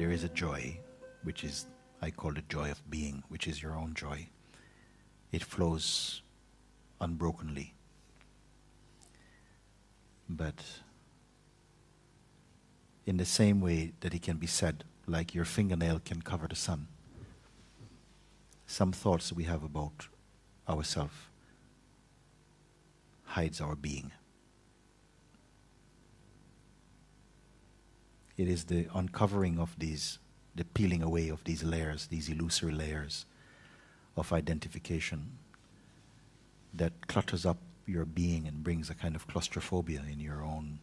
there is a joy, which is, I call it joy of being, which is your own joy. It flows unbrokenly. But in the same way that it can be said, like your fingernail can cover the sun, some thoughts we have about ourselves hides our being. It is the uncovering of these, the peeling away of these layers, these illusory layers of identification that clutters up your being and brings a kind of claustrophobia in your own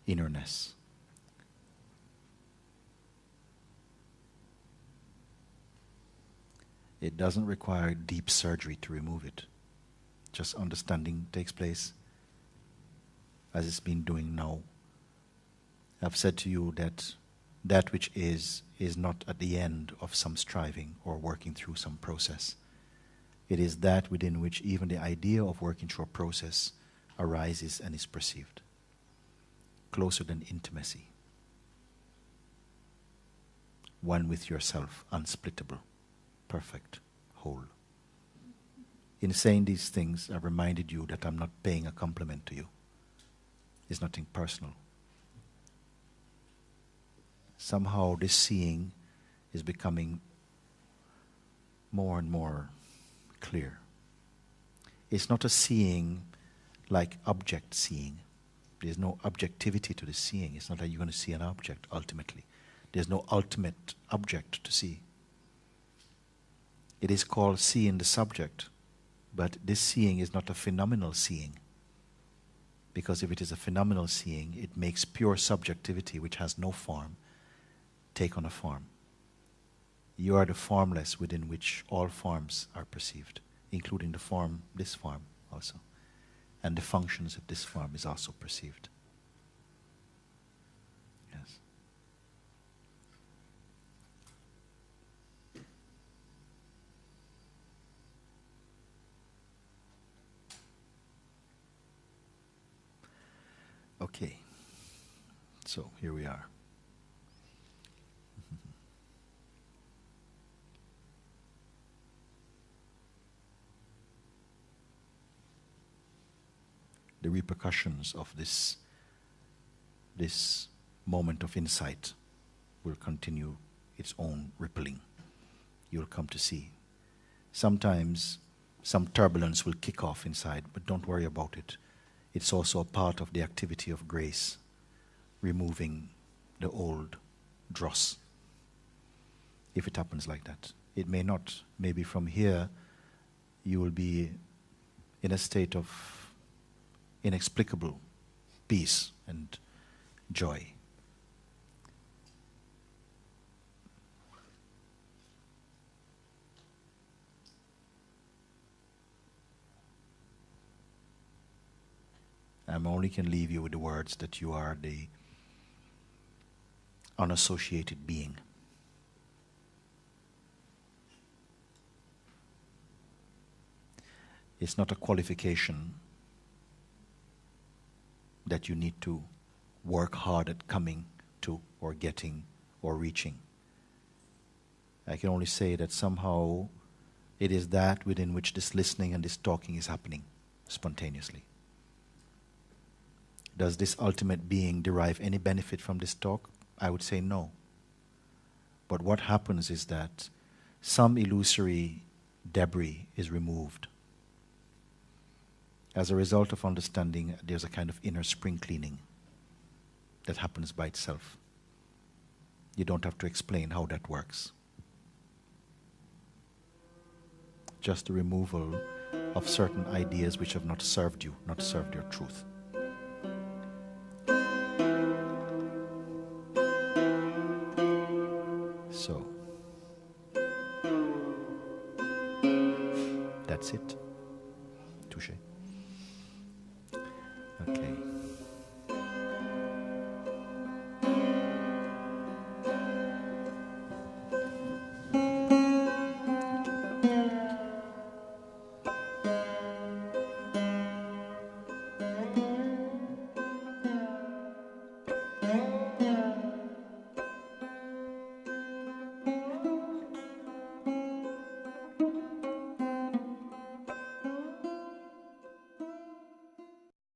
innerness. It doesn't require deep surgery to remove it. Just understanding takes place as it's been doing now. I've said to you that that which is not at the end of some striving or working through some process. It is that within which even the idea of working through a process arises and is perceived. Closer than intimacy. One with yourself, unsplittable, perfect, whole. In saying these things, I reminded you that I'm not paying a compliment to you. It's nothing personal. Somehow this seeing is becoming more and more clear. It's not a seeing like object seeing. There's no objectivity to the seeing. It's not that you're going to see an object ultimately. There's no ultimate object to see. It is called seeing the subject, but this seeing is not a phenomenal seeing. Because if it is a phenomenal seeing, it makes pure subjectivity, which has no form, take on a form. You are the formless within which all forms are perceived, including the form, this form also. And the functions of this form is also perceived. Yes. Okay. So here we are. The repercussions of this moment of insight will continue its own rippling. You'll come to see. Sometimes some turbulence will kick off inside, but don't worry about it. It's also a part of the activity of grace, removing the old dross. If it happens like that. It may not. Maybe from here you will be in a state of inexplicable peace and joy. I only can leave you with the words that you are the unassociated being. It's not a qualification that you need to work hard at coming to or getting or reaching. I can only say that somehow it is that within which this listening and this talking is happening spontaneously. Does this ultimate being derive any benefit from this talk? I would say no. But what happens is that some illusory debris is removed. As a result of understanding, there's a kind of inner spring cleaning that happens by itself. You don't have to explain how that works. Just the removal of certain ideas which have not served you, not served your truth. So, that's it. Touché. Okay.